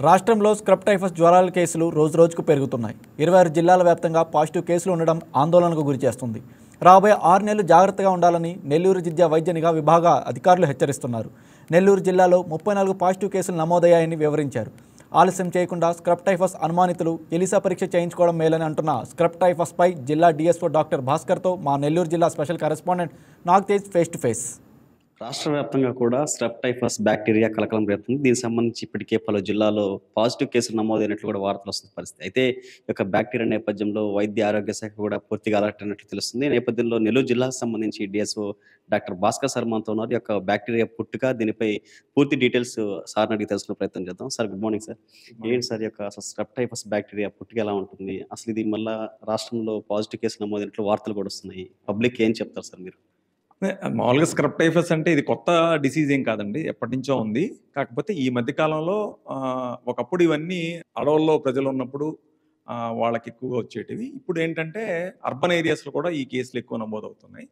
రాష్ట్రంలో scrub typhus జ్వరాల కేసులు రోజురోజుకు పెరుగుతున్నాయి. 26 జిల్లాల వ్యాప్తంగా పాజిటివ్ కేసులు ఉండడం ఆందోళనకు గురిచేస్తుంది. రాబోయే 6 నెలలు జాగ్రత్తగా ఉండాలని నెల్లూరు జిల్లా వైద్య నిఘా విభాగ అధికారులు హెచ్చరిస్తున్నారు. నెల్లూరు జిల్లాలో 34 పాజిటివ్ కేసులు నమోదయ్యాయని వివరించారు. ఆలస్యం చేయకుండా స్క్రబ్ టైఫస్ అనుమానితులు ఎలిసా పరీక్ష చేయించుకోవడం మేలని అంటున్న స్క్రబ్ టైఫస్పై జిల్లా డిఎస్ఓ డాక్టర్ భాస్కర్తో మా నెల్లూరు జిల్లా special correspondent Nagtej face to face. రాష్ట్ర వ్యాప్తంగా కూడా స్క్రబ్ టైఫస్ బ్యాక్టీరియా కలకలం రేపుతుంది. దీనికి సంబంధించి ఇప్పటికే పలు జిల్లాలో పాజిటివ్ కేసులు నమోదైనట్లు కూడా వార్తలు వస్తున్న పరిస్థితి. అయితే ఈ యొక్క బ్యాక్టీరియా నేపథ్యంలో వైద్య ఆరోగ్య శాఖ కూడా పూర్తిగా అలర్ట్ అయినట్లు తెలుస్తుంది. నేపథ్యంలో నెల్లూరు జిల్లాకు సంబంధించి డిఎస్ఓ డాక్టర్ భాస్కర్ శర్మతో ఉన్నారు. ఈ యొక్క బ్యాక్టీరియా పుట్టుక, దీనిపై పూర్తి డీటెయిల్స్ సార్ అడిగి తెలుసుకునే ప్రయత్నం చేద్దాం. Sir, good morning sir. ఏంటి సార్ యొక్క స్క్రబ్ టైఫస్ బ్యాక్టీరియా పుట్టుక ఎలా ఉంటుంది? అసలు ఇది మళ్ళీ రాష్ట్రంలో పాజిటివ్ కేసులు నమోదైనట్లు వార్తలు కూడా వస్తున్నాయి. పబ్లిక్ ఏం చెప్తారు సార్ మీరు? మామూలుగా స్క్రబ్ టైఫస్ అంటే ఇది కొత్త డిసీజ్ ఏం కాదండి, ఎప్పటి నుంచో ఉంది. కాకపోతే ఈ మధ్య కాలంలో ఒకప్పుడు ఇవన్నీ అడవుల్లో ప్రజలు ఉన్నప్పుడు వాళ్ళకి ఎక్కువగా వచ్చేటివి. ఇప్పుడు ఏంటంటే అర్బన్ ఏరియాస్లో కూడా ఈ కేసులు ఎక్కువ నమోదవుతున్నాయి.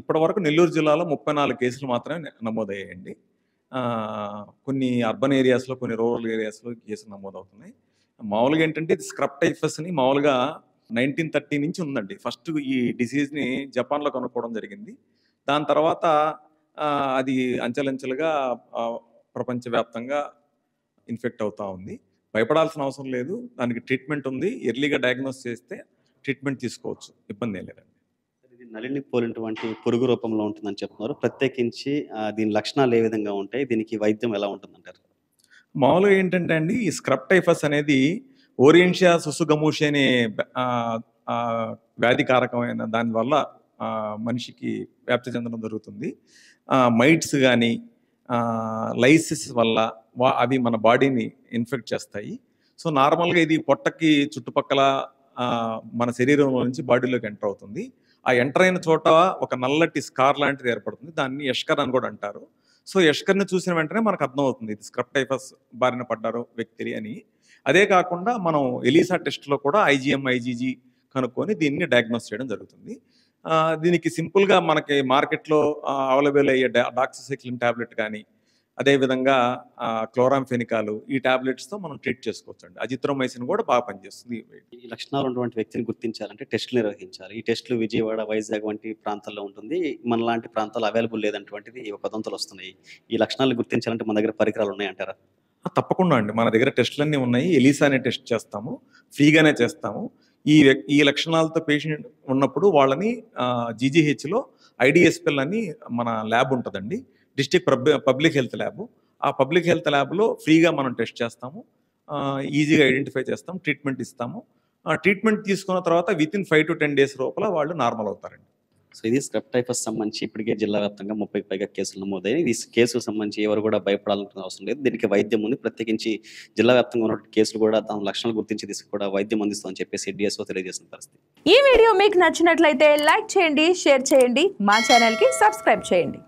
ఇప్పటి వరకు నెల్లూరు జిల్లాలో 34 కేసులు మాత్రమే నమోదయ్యాయండి. కొన్ని అర్బన్ ఏరియాస్లో, కొన్ని రూరల్ ఏరియాస్లో కేసులు నమోదవుతున్నాయి. మామూలుగా ఏంటంటే ఇది స్క్రబ్ టైఫస్ని మామూలుగా 1930 నుంచి ఉందండి. ఫస్ట్ ఈ డిసీజ్ని జపాన్లో కనుక్కోవడం జరిగింది. దాని తర్వాత అది అంచెలంచెలుగా ప్రపంచవ్యాప్తంగా ఇన్ఫెక్ట్ అవుతూ ఉంది. భయపడాల్సిన అవసరం లేదు, దానికి ట్రీట్మెంట్ ఉంది. ఎర్లీగా డయాగ్నోస్ చేస్తే ట్రీట్మెంట్ తీసుకోవచ్చు, ఇబ్బంది ఏం లేదండి. ఇది నలిని పోలినటువంటి పురుగు రూపంలో ఉంటుందని చెప్తున్నారు. ప్రత్యేకించి దీని లక్షణాలు ఏ విధంగా ఉంటాయి, దీనికి వైద్యం ఎలా ఉంటుందంటారు? మామూలుగా ఏంటంటే అండి, ఈ స్క్రబ్ టైఫస్ అనేది ఓరియంషియా సుసుగమూషి అనే వ్యాధికారకమైన దానివల్ల మనిషికి వ్యాప్తి చెందడం జరుగుతుంది. మైట్స్ కానీ లైసిస్ వల్ల అవి మన బాడీని ఇన్ఫెక్ట్ చేస్తాయి. సో నార్మల్గా ఇది పొట్టకి చుట్టుపక్కల మన శరీరంలో నుంచి బాడీలోకి ఎంటర్ అవుతుంది. ఆ ఎంటర్ అయిన చోట ఒక నల్లటి స్కార్ లాంటిది ఏర్పడుతుంది. దాన్ని ఎష్కర్ అని కూడా అంటారు. సో ఎష్కర్ని చూసిన వెంటనే మనకు అర్థమవుతుంది ఇది స్క్రబ్ టైఫస్ బారిన పడ్డారు వ్యక్తి అని. అదే కాకుండా మనం ఎలీసా టెస్ట్లో కూడా IgM IgG కనుక్కొని దీన్ని డయాగ్నోస్ చేయడం జరుగుతుంది. దీనికి సింపుల్గా మనకి మార్కెట్లో అవైలబుల్ అయ్యే డాక్సిసైక్లిన్ ట్యాబ్లెట్ కానీ, అదేవిధంగా క్లోరాంఫెనికాలు, ఈ ట్యాబ్లెట్స్తో మనం ట్రీట్ చేసుకోవచ్చు అండి. అజిత్రోమైసిన్ కూడా బాగా పనిచేస్తుంది. ఈ లక్షణాలు ఉన్నటువంటి వ్యక్తిని గుర్తించాలంటే టెస్టులు నిర్వహించాలి. ఈ టెస్టులు విజయవాడ, వైజాగ్ వంటి ప్రాంతాల్లో ఉంటుంది. మన లాంటి ప్రాంతాలు అవైలబుల్ లేదంటువంటిది వదంతులు వస్తున్నాయి. ఈ లక్షణాలు గుర్తించాలంటే మన దగ్గర పరికరాలు ఉన్నాయంటారా? తప్పకుండా అండి, మన దగ్గర టెస్టులన్నీ ఉన్నాయి. ఎలీసా అనే టెస్ట్ చేస్తాము, ఫ్రీగానే చేస్తాము. ఈ లక్షణాలతో పేషెంట్ ఉన్నప్పుడు వాళ్ళని GGHలో IDSPL అని మన ల్యాబ్ ఉంటుందండి, డిస్ట్రిక్ట్ పబ్లిక్ హెల్త్ ల్యాబ్. ఆ పబ్లిక్ హెల్త్ ల్యాబ్లో ఫ్రీగా మనం టెస్ట్ చేస్తాము, ఈజీగా ఐడెంటిఫై చేస్తాం, ట్రీట్మెంట్ ఇస్తాము. ట్రీట్మెంట్ తీసుకున్న తర్వాత వితిన్ 5 to 10 days లోపల వాళ్ళు నార్మల్ అవుతారండి. సో ఇది స్క్రబ్ టైఫస్ సంబంధించి ఇప్పటికే జిల్లా వ్యాప్తంగా 30కి పైగా కేసులు నమోదయ్యాయి. ఈ కేసులకు సంబంధించి ఎవరు కూడా భయపడాల్సిన అవసరం లేదు. దీనికి వైద్యం ఉంది. ప్రత్యేకించి జిల్లా వ్యాప్తంగా ఉన్న కేసులు కూడా దాని లక్షణాలు గుర్తించి తీసుకు కూడా వైద్యం అందిస్తామని చెప్పేసి డిఎస్ఓ తెలియజేసిన పరిస్థితి. ఈ వీడియో మీకు నచ్చినట్లయితే లైక్ చేయండి, షేర్ చేయండి, మా ఛానల్కి సబ్స్క్రైబ్ చేయండి.